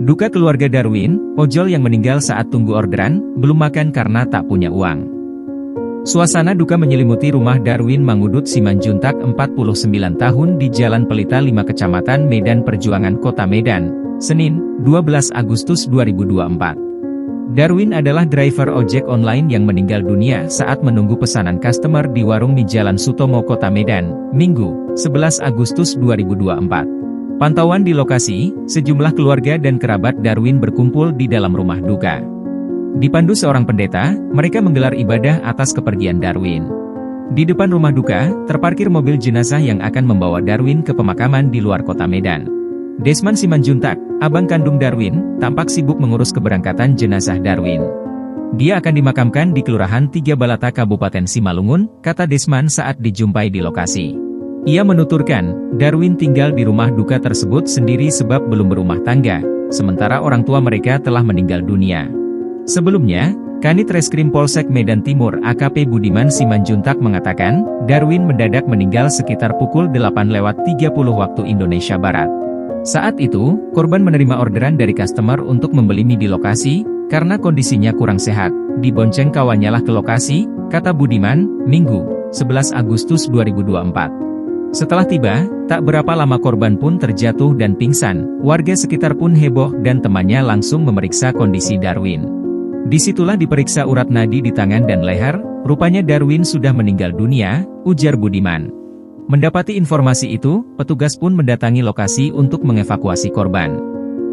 Duka keluarga Darwin, ojol yang meninggal saat tunggu orderan, belum makan karena tak punya uang. Suasana duka menyelimuti rumah Darwin Mangudut Simanjuntak 49 tahun di Jalan Pelita 5 Kecamatan Medan Perjuangan Kota Medan, Senin, 12 Agustus 2024. Darwin adalah driver ojek online yang meninggal dunia saat menunggu pesanan customer di warung mie Jalan Sutomo Kota Medan, Minggu, 11 Agustus 2024. Pantauan di lokasi, sejumlah keluarga dan kerabat Darwin berkumpul di dalam rumah duka. Dipandu seorang pendeta, mereka menggelar ibadah atas kepergian Darwin. Di depan rumah duka, terparkir mobil jenazah yang akan membawa Darwin ke pemakaman di luar kota Medan. Desman Simanjuntak, abang kandung Darwin, tampak sibuk mengurus keberangkatan jenazah Darwin. Dia akan dimakamkan di Kelurahan 3 Balata Kabupaten Simalungun, kata Desman saat dijumpai di lokasi. Ia menuturkan, Darwin tinggal di rumah duka tersebut sendiri sebab belum berumah tangga, sementara orang tua mereka telah meninggal dunia. Sebelumnya, Kanit Reskrim Polsek Medan Timur AKP Budiman Simanjuntak mengatakan, Darwin mendadak meninggal sekitar pukul 8.30 waktu Indonesia Barat. Saat itu, korban menerima orderan dari customer untuk membeli mie di lokasi, karena kondisinya kurang sehat, dibonceng kawannya lah ke lokasi, kata Budiman, Minggu, 11 Agustus 2024. Setelah tiba, tak berapa lama korban pun terjatuh dan pingsan, warga sekitar pun heboh dan temannya langsung memeriksa kondisi Darwin. Disitulah diperiksa urat nadi di tangan dan leher, rupanya Darwin sudah meninggal dunia, ujar Budiman. Mendapati informasi itu, petugas pun mendatangi lokasi untuk mengevakuasi korban.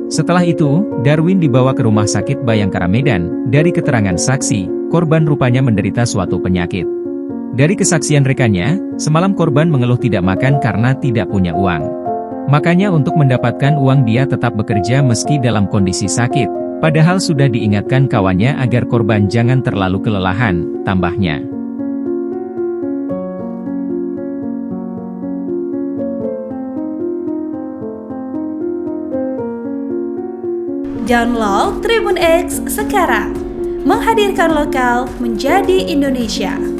Setelah itu, Darwin dibawa ke Rumah Sakit Bayangkara Medan. Dari keterangan saksi, korban rupanya menderita suatu penyakit. Dari kesaksian rekannya, semalam korban mengeluh tidak makan karena tidak punya uang. Makanya untuk mendapatkan uang dia tetap bekerja meski dalam kondisi sakit, padahal sudah diingatkan kawannya agar korban jangan terlalu kelelahan, tambahnya. Download Tribun X sekarang, menghadirkan lokal menjadi Indonesia.